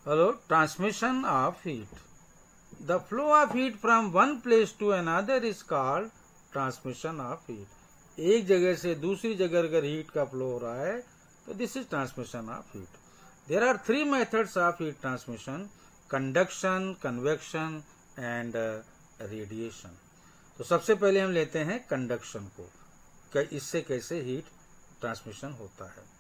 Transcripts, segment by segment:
Hello, transmission of heat. The flow of heat from one place to another is called transmission of heat. एक जगह से दूसरी जगह अगर हीट का फ्लो हो रहा है तो this is transmission of heat. There are three methods of heat transmission: conduction, convection and radiation. तो सबसे पहले हम लेते हैं कंडक्शन को, इससे कैसे हीट ट्रांसमिशन होता है।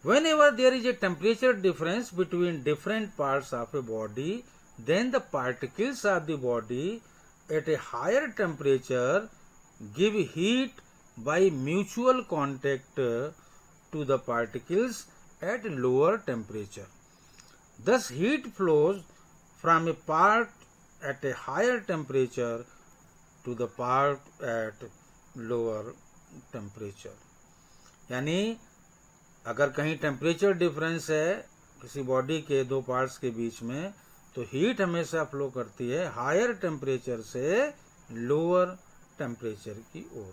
Whenever there is a temperature difference between different parts of a body, then the particles of the body at a higher temperature give heat by mutual contact to the particles at lower temperature. Thus heat flows from a part at a higher temperature to the part at lower temperature. यानी अगर कहीं temperature difference है किसी body के दो parts के बीच में, तो हीट हमेशा फ्लो करती है हायर टेम्परेचर से लोअर टेम्परेचर की ओर।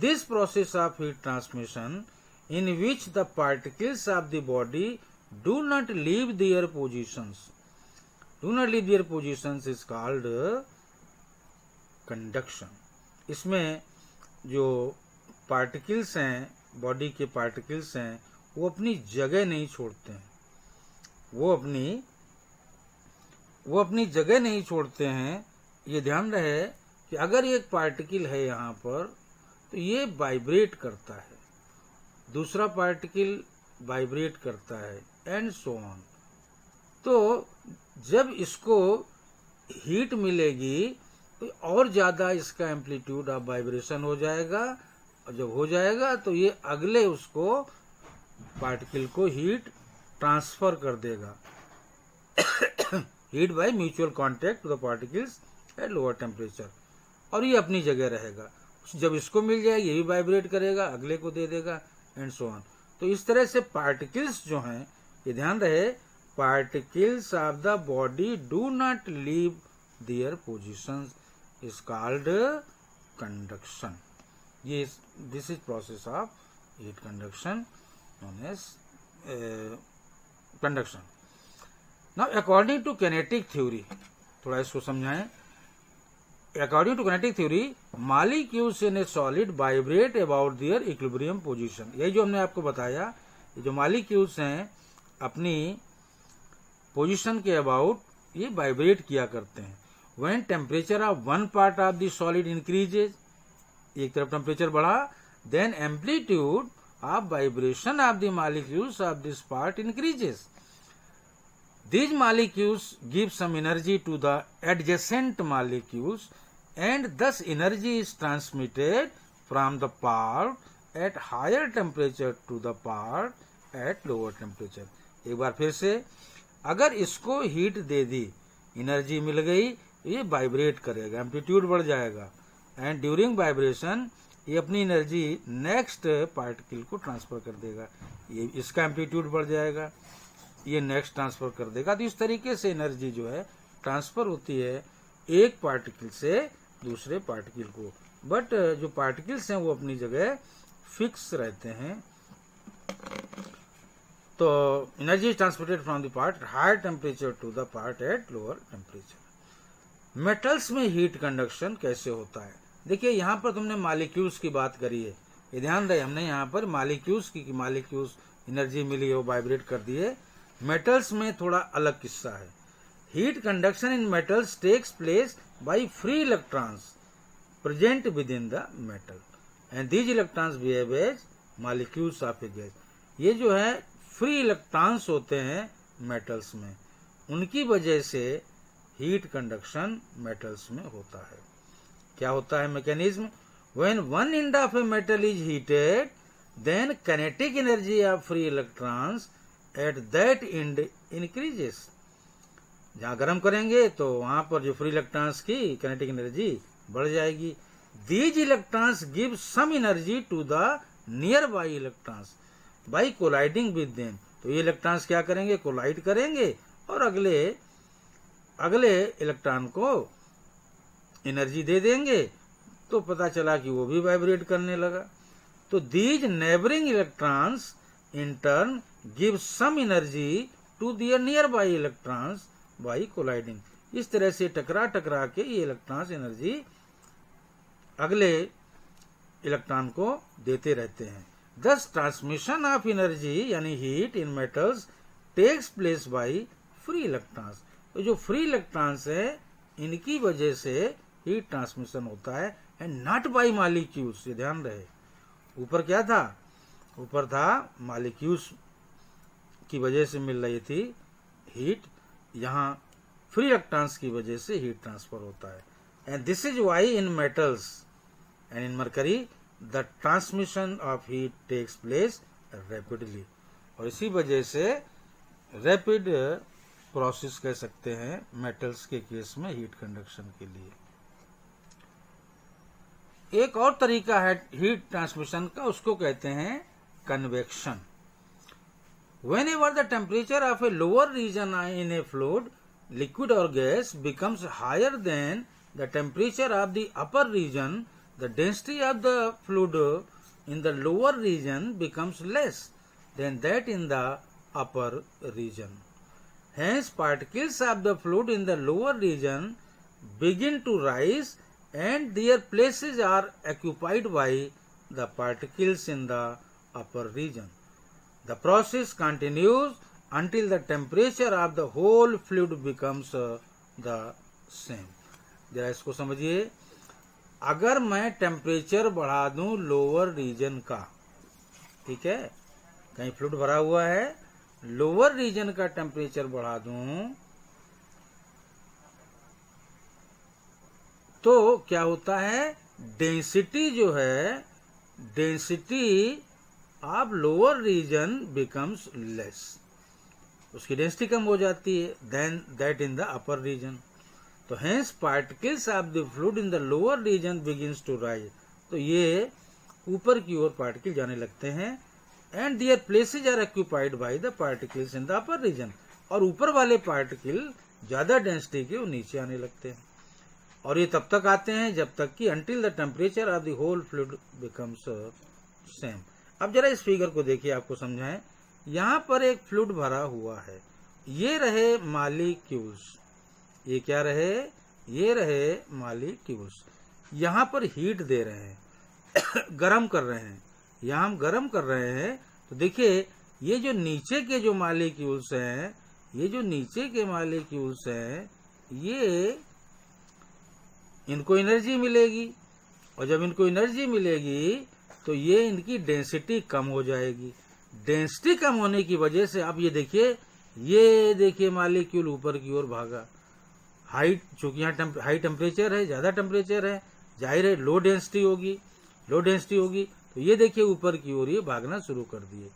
This process of heat transmission in which the particles of the body do not leave their positions is called conduction. इसमें जो पार्टिकल्स हैं, बॉडी के पार्टिकल्स हैं, वो अपनी जगह नहीं छोड़ते हैं। वो अपनी जगह नहीं छोड़ते हैं। ये ध्यान रहे कि अगर एक पार्टिकल है यहाँ पर तो ये वाइब्रेट करता है, दूसरा पार्टिकल वाइब्रेट करता है एंड सो ऑन। तो जब इसको हीट मिलेगी तो और ज्यादा इसका एम्पलीट्यूड ऑफ वाइब्रेशन हो जाएगा, और जब हो जाएगा तो ये अगले उसको पार्टिकल को हीट ट्रांसफर कर देगा। Heat by mutual contact to the particles at lower temperature, और ये अपनी जगह रहेगा। जब इसको मिल जाएगी ये भी वाइब्रेट करेगा, अगले को दे देगा एंड सो ऑन। तो इस तरह से पार्टिकल्स जो हैं, ये ध्यान रहे, particles of the body do not leave their positions is called conduction. ये this is process of heat conduction known as conduction. Now according to kinetic theory, थोड़ा इसको समझाएं। According to kinetic theory, molecules in a solid vibrate about their equilibrium position. यही जो हमने आपको बताया, ये जो molecules हैं अपनी पोजीशन के अबाउट ये वाइब्रेट किया करते हैं। When temperature of one part of the solid increases, एक तरफ टेम्परेचर बढ़ा, then amplitude of vibration of the molecules of this part increases. These molecules give some energy to the adjacent molecules and thus energy is transmitted from the part at higher temperature to the part at lower temperature. एक बार फिर से, अगर इसको heat दे दी, energy मिल गई, ये vibrate करेगा, amplitude बढ़ जाएगा एंड ड्यूरिंग वाइब्रेशन ये अपनी एनर्जी नेक्स्ट पार्टिकल को ट्रांसफर कर देगा। ये इसका एम्पलीट्यूड बढ़ जाएगा, ये नेक्स्ट ट्रांसफर कर देगा। तो इस तरीके से एनर्जी जो है ट्रांसफर होती है एक पार्टिकल से दूसरे पार्टिकल को। बट जो पार्टिकल्स हैं वो अपनी जगह फिक्स रहते हैं। तो energy is transported from the part at higher temperature to the part at lower temperature. Metals में हीट कंडक्शन कैसे होता है? देखिए, यहाँ पर तुमने मालिक्यूल्स की बात करी है, ये ध्यान रहे, हमने यहाँ पर मालिक्यूल्स की मालिक्यूल्स एनर्जी मिली है, वो वाइब्रेट कर दिए। मेटल्स में थोड़ा अलग किस्सा है। Heat conduction in metals takes place by free electrons present within the metal and these electrons behave as molecules of a gas. ये जो है फ्री इलेक्ट्रॉन्स होते हैं मेटल्स में, उनकी वजह से हीट कंडक्शन मेटल्स में होता है। क्या होता है mechanism? When one end of a metal is heated, then kinetic energy of free electrons at that end increases. जहाँ गर्म करेंगे तो वहां पर जो फ्री इलेक्ट्रॉन्स की kinetic एनर्जी बढ़ जाएगी। These electrons give some energy to the nearby electrons by colliding with them. तो ये इलेक्ट्रॉन्स क्या करेंगे? कोलाइड करेंगे और अगले इलेक्ट्रॉन को एनर्जी दे देंगे, तो पता चला कि वो भी वाइब्रेट करने लगा। तो these neighbouring electrons in turn give some energy to their nearby electrons by colliding. इस तरह से टकरा टकरा के ये इलेक्ट्रॉन्स एनर्जी अगले इलेक्ट्रॉन को देते रहते हैं. Thus transmission of energy यानी heat in metals takes place by free electrons. तो जो फ्री इलेक्ट्रॉन्स है इनकी वजह से हीट ट्रांसमिशन होता है एंड नॉट बाय मॉलिक्यूल्स. ये ध्यान रहे, ऊपर क्या था, ऊपर था मॉलिक्यूल्स की वजह से मिल रही थी हीट, यहाँ फ्री इलेक्ट्रॉन्स की वजह से हीट ट्रांसफर होता है. And this is why in metals and in mercury the transmission of heat takes place rapidly. और इसी वजह से रैपिड प्रोसेस कह सकते हैं मेटल्स के केस में हीट कंडक्शन के लिए. एक और तरीका है हीट ट्रांसमिशन का, उसको कहते हैं convection. Whenever the temperature of a lower region in a fluid, liquid or gas becomes higher than the temperature of the upper region, the density of the fluid in the lower region becomes less than that in the upper region. Hence, particles of the fluid in the lower region begin to rise and their places are occupied by the particles in the upper region. The process continues until the temperature of the whole fluid becomes the same. जरा इसको समझिए. अगर मैं temperature बढ़ा दूं lower reason का, ठीक है, कहीं फ्लूइड भरा हुआ है, लोअर रीजन का टेम्परेचर बढ़ा दूं तो क्या होता है, डेंसिटी जो है, density of lower region becomes less, उसकी डेंसिटी कम हो जाती है than that in the upper region. तो hence particles of the fluid in the lower region begins to rise. तो ये ऊपर की ओर पार्टिकल जाने लगते हैं and their places are occupied by the particles in the upper region. और ऊपर वाले पार्टिकल ज्यादा डेंसिटी के वो नीचे आने लगते हैं. और ये तब तक आते हैं जब तक कि until the temperature of the whole fluid becomes same. अब जरा इस फिगर को देखिए, आपको समझाएं. यहाँ पर एक फ्लूइड भरा हुआ है, ये रहे मॉलिक्यूल्स, ये क्या रहे, ये रहे मॉलिक्यूल्स. यहाँ पर हीट दे रहे हैं गरम कर रहे हैं, यहाँ हम गरम कर रहे हैं. तो देखिए ये जो नीचे के जो मॉलिक्यूल्स हैं, ये जो नीचे के मॉलिक्यूल्स हैं, ये इनको एनर्जी मिलेगी, और जब इनको एनर्जी मिलेगी तो ये इनकी डेंसिटी कम हो जाएगी. डेंसिटी कम होने की वजह से अब ये देखिए मॉलिक्यूल ऊपर की ओर भागा. हाइट, चूंकि यहाँ हाई टेम्परेचर है, ज्यादा टेम्परेचर है, जाहिर है लो डेंसिटी होगी, लो डेंसिटी होगी. तो ये देखिए ऊपर की ओर ये भागना शुरू कर दिए,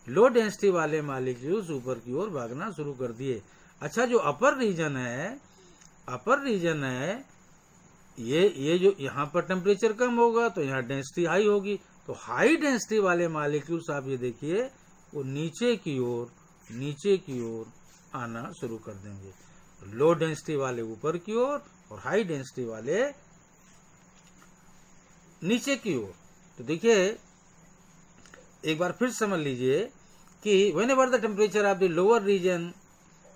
लो डेंसिटी वाले मॉलिक्यूल्स ऊपर की ओर भागना शुरू कर दिए. अच्छा, जो अपर रीजन है, अपर रीजन है, ये जो यहाँ पर टेम्परेचर कम होगा तो यहाँ डेंसिटी हाई होगी. तो हाई डेंसिटी वाले मॉलिक्यूल्स आप ये देखिए वो नीचे की ओर आना शुरू कर देंगे. लो डेंसिटी वाले ऊपर की ओर और हाई डेंसिटी वाले नीचे की ओर. तो देखिए एक बार फिर समझ लीजिए कि whenever the temperature of the lower region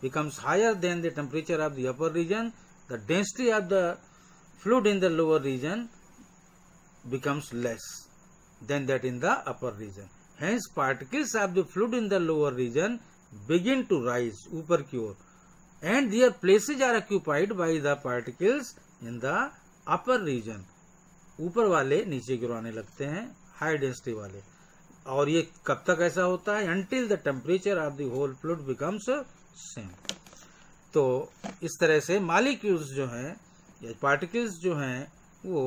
becomes higher than the temperature of the upper region, the density of the fluid in the lower region becomes less than that in the upper region. Hence, particles of the fluid in the lower region begin to rise ऊपर की ओर and their places are occupied by the particles in the upper region. ऊपर वाले नीचे की ओर आने लगते हैं, high density वाले. और ये कब तक ऐसा होता है, until the temperature of the whole fluid becomes same. तो इस तरह से मॉलिक्यूल्स जो हैं या पार्टिकल्स जो हैं वो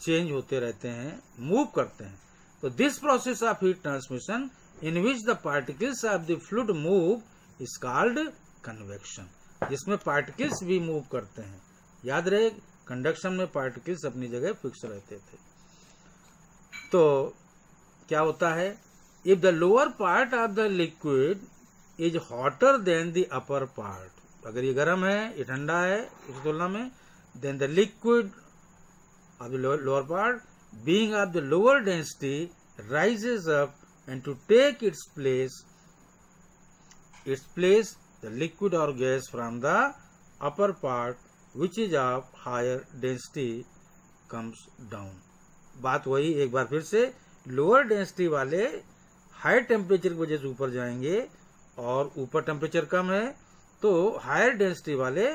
चेंज होते रहते हैं, मूव करते हैं. तो this process of heat transmission in which the particles of the fluid move is called convection. जिसमें पार्टिकल्स भी मूव करते हैं. याद रहे कंडक्शन में पार्टिकल्स अपनी जगह फिक्स रहते थे. तो क्या होता है, if the lower part of the liquid is hotter then the upper part, अगर ये गर्म है, ये ठंडा है इस तुलना में, then the liquid of the lower part being of the lower density rises up and to take its place its place the liquid or gas from the upper part which is of higher density comes down. बात वही एक बार फिर से, lower density वाले high temperature की वजह से ऊपर जाएंगे और ऊपर टेम्परेचर कम है तो हायर डेंसिटी वाले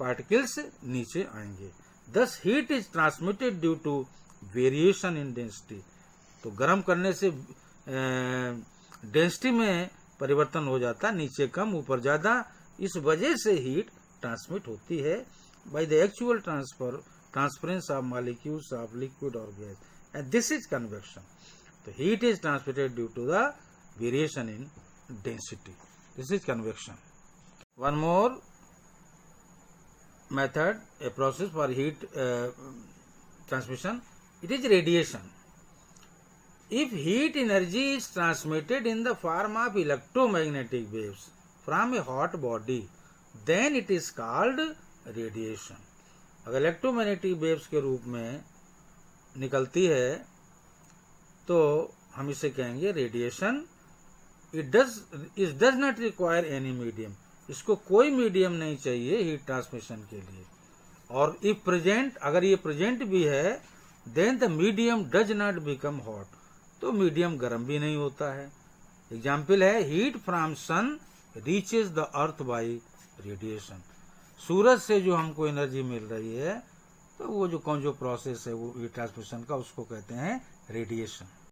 पार्टिकल्स नीचे आएंगे. Thus heat is transmitted due to variation in density. तो गर्म करने से डेंसिटी में परिवर्तन हो जाता, नीचे कम ऊपर ज्यादा, इस वजह से हीट ट्रांसमिट होती है by the actual transference of molecules of liquid और gas, and this is convection. तो heat is transmitted due to the variation in density. This is convection. One more method, a process for heat transmission, it is radiation. If heat energy is transmitted in the form of electromagnetic waves from a hot body, then it is called radiation. अगर electromagnetic waves के रूप में निकलती है तो हम इसे कहेंगे radiation. It does not require any medium. इसको कोई मीडियम नहीं चाहिए हीट ट्रांसमिशन के लिए. और इफ प्रेजेंट, अगर ये प्रेजेंट भी है, then the medium does not become hot. तो मीडियम गर्म भी नहीं होता है. एग्जाम्पल है heat from sun reaches the earth by radiation. सूरज से जो हमको एनर्जी मिल रही है तो वो जो प्रोसेस है वो हीट ट्रांसमिशन का, उसको कहते हैं रेडिएशन.